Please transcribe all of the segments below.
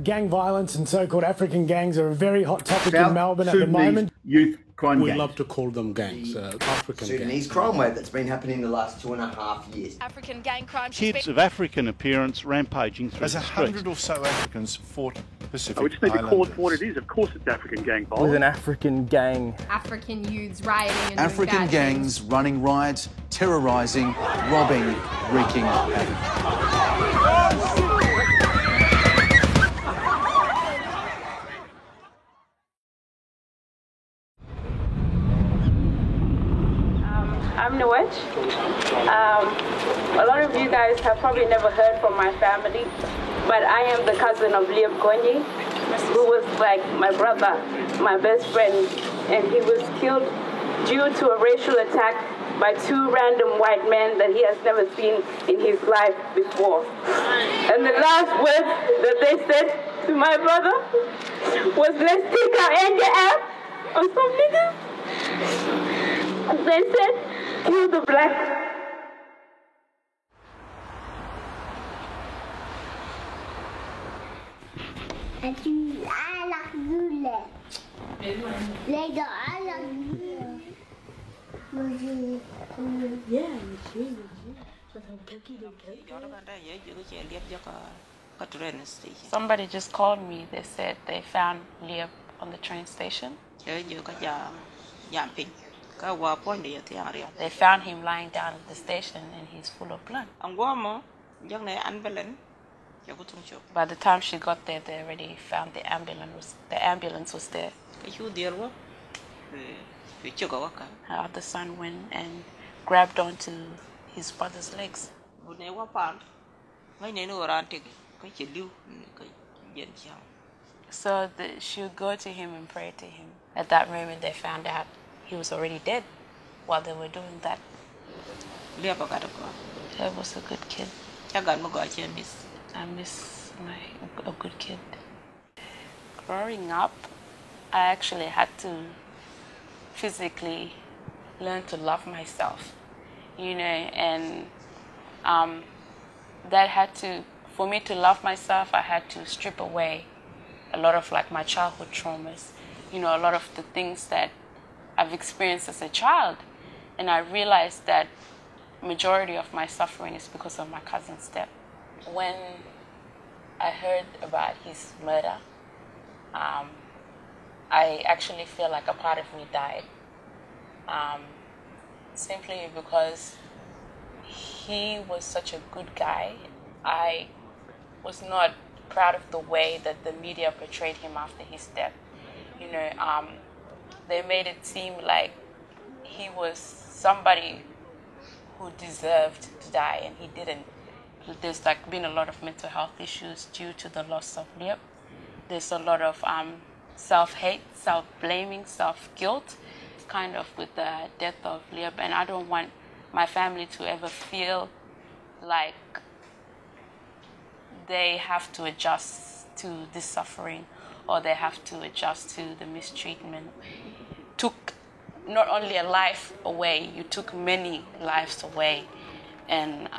Gang violence and so-called African gangs are a very hot topic in Melbourne at the moment. Youth crime gangs. We love to call them gangs, African Sudanese gangs. crime wave that's been happening in the last 2.5 years. African gang crime. Kids of African appearance rampaging through There's the streets. 100 or so Africans fought Pacific We just need to call it Islanders. for what it is. Of course it's African gang With violence. an African gang. African youths rioting and African doing bad things. gangs running riots, terrorising, robbing, wreaking havoc. I'm Nwech. A lot of you guys have probably never heard from my family, but I am the cousin of Liam Konyi, who was like my brother, my best friend, and he was killed due to a racial attack by two random white men that he has never seen in his life before. And the last words that they said to my brother was, "Let's take our anger out on some niggas." They said, "Kill the black." Somebody just called me. They said they found Liam on the train station. They found him lying down at the station and he's full of blood. By the time she got there, they already found the ambulance. The ambulance was there. Her other son went and grabbed onto his brother's legs. So she would go to him and pray to him. At that moment, they found out he was already dead while they were doing that. He was a good kid. I miss a good kid. Growing up, I actually had to physically learn to love myself, and that had to, for me to love myself, I had to strip away a lot of like my childhood traumas, a lot of the things that I've experienced as a child. And I realized that majority of my suffering is because of my cousin's death. When I heard about his murder, I actually feel like a part of me died. Simply because he was such a good guy. I was not proud of the way that the media portrayed him after his death. They made it seem like he was somebody who deserved to die, and he didn't. There's been a lot of mental health issues due to the loss of Liam. There's a lot of self-hate, self-blaming, self-guilt, kind of with the death of Liam. And I don't want my family to ever feel like they have to adjust to this suffering, or they have to adjust to the mistreatment. Took not only a life away, you took many lives away. And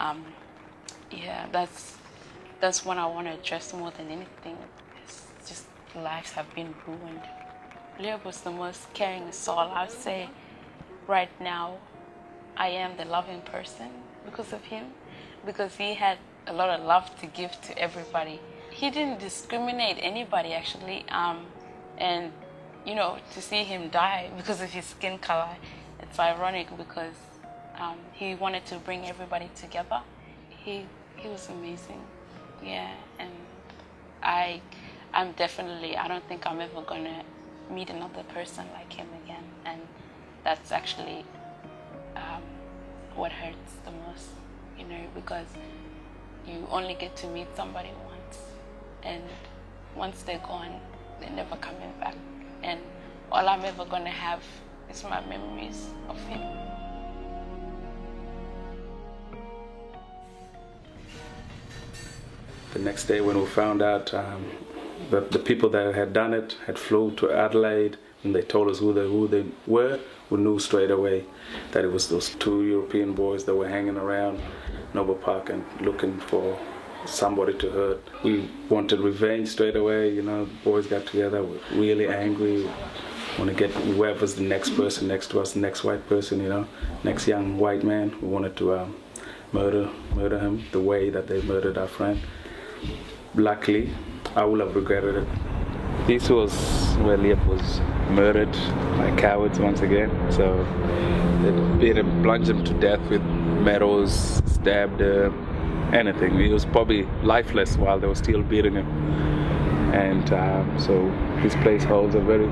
that's what I want to address more than anything. It's just lives have been ruined. Leo was the most caring soul. I would say right now I am the loving person because of him, because he had a lot of love to give to everybody. He didn't discriminate anybody actually, and to see him die because of his skin color, it's ironic because he wanted to bring everybody together. He was amazing, and I'm definitely, I don't think I'm ever gonna meet another person like him again, and that's actually what hurts the most, because you only get to meet somebody once, and once they're gone, they're never coming back, and all I'm ever gonna have is my memories of him. The next day when we found out that the people that had done it had flown to Adelaide, and they told us who they were, we knew straight away that it was those two European boys that were hanging around Noble Park and looking for somebody to hurt. We wanted revenge straight away, you know, the boys got together, we're really angry. Want to get whoever's the next person next to us, the next white person, you know, next young white man. We wanted to murder him the way that they murdered our friend. Luckily, I would have regretted it. This was where Liep was murdered by cowards once again. So they beat him, plunged him to death with metals, stabbed him, anything. He was probably lifeless while they were still beating him. And so this place holds a very,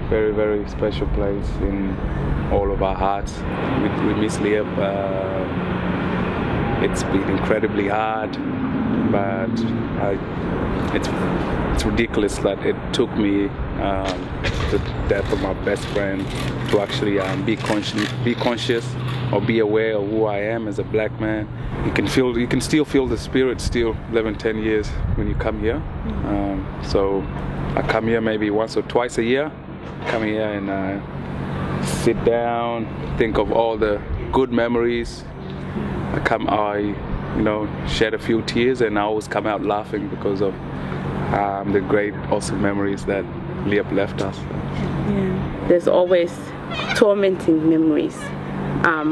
very special place in all of our hearts. We miss Liep. It's been incredibly hard, but it's ridiculous that it took me the death of my best friend to actually be conscious or be aware of who I am as a black man. You can still feel the spirit still 11, 10 years when you come here. So I come here maybe once or twice a year. Come here and sit down, think of all the good memories. I shed a few tears, and I always come out laughing because of the great, awesome memories that Liep left us. Yeah. There's always tormenting memories,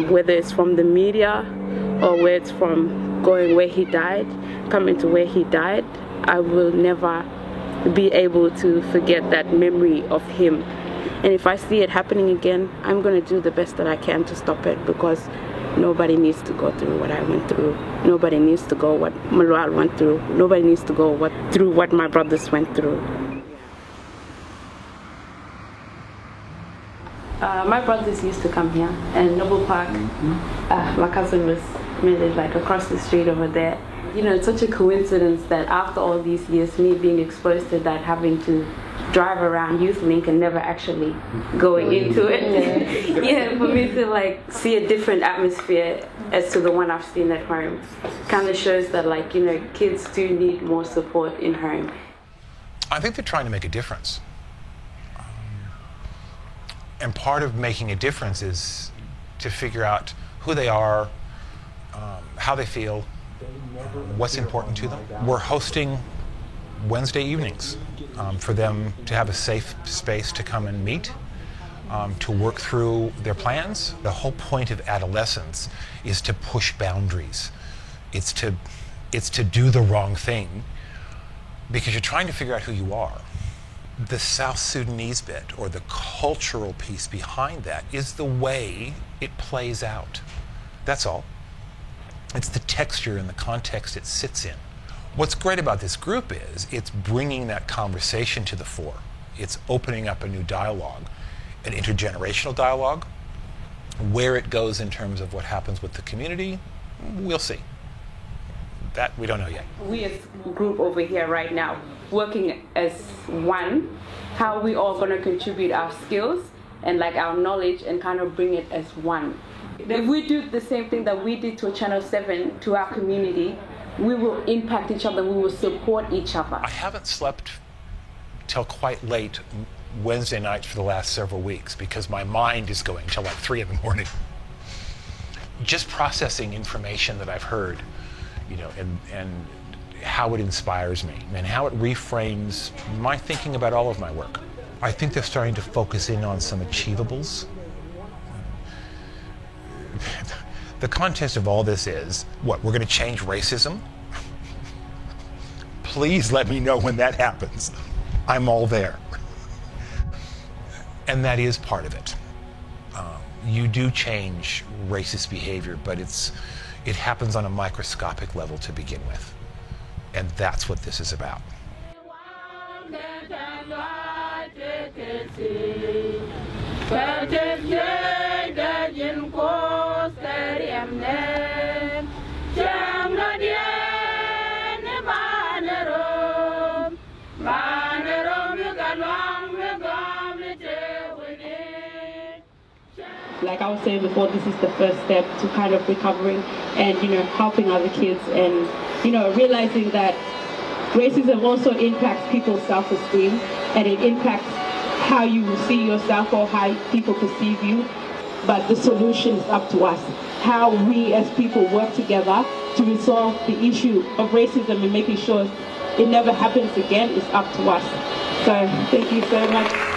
whether it's from the media or where it's from going where he died, coming to where he died. I will never be able to forget that memory of him. And if I see it happening again, I'm going to do the best that I can to stop it, because nobody needs to go through what I went through. Nobody needs to go what Malal went through. Nobody needs to go through what my brothers went through. My brothers used to come here, and Noble Park, my cousin was really like across the street over there. You know, it's such a coincidence that after all these years, me being exposed to that, having to drive around YouthLink and never actually going into it, yeah, for me to like see a different atmosphere as to the one I've seen at home, kind of shows that, like, you know, kids do need more support in home. I think they're trying to make a difference. And part of making a difference is to figure out who they are, how they feel, what's important to them. We're hosting Wednesday evenings for them to have a safe space to come and meet, to work through their plans. The whole point of adolescence is to push boundaries. It's to do the wrong thing, because you're trying to figure out who you are. The South Sudanese bit, or the cultural piece behind that, is the way it plays out. That's all. It's the texture and the context it sits in. What's great about this group is it's bringing that conversation to the fore. It's opening up a new dialogue, an intergenerational dialogue. Where it goes in terms of what happens with the community, we'll see. That we don't know yet. We as a group over here right now, working as one, how we all going to contribute our skills and like our knowledge and kind of bring it as one. If we do the same thing that we did to Channel 7 to our community, we will impact each other, we will support each other. I haven't slept till quite late Wednesday nights for the last several weeks because my mind is going till like 3 in the morning. Just processing information that I've heard, you know, and how it inspires me and how it reframes my thinking about all of my work. I think they're starting to focus in on some achievables. The context of all this is, what, we're going to change racism? Please let me know when that happens. I'm all there. And that is part of it. You do change racist behavior, but it happens on a microscopic level to begin with. And that's what this is about. Like I was saying before, this is the first step to kind of recovering and, you know, helping other kids and, you know, realizing that racism also impacts people's self-esteem and it impacts how you see yourself or how people perceive you. But the solution is up to us. How we as people work together to resolve the issue of racism and making sure it never happens again is up to us. So thank you so much.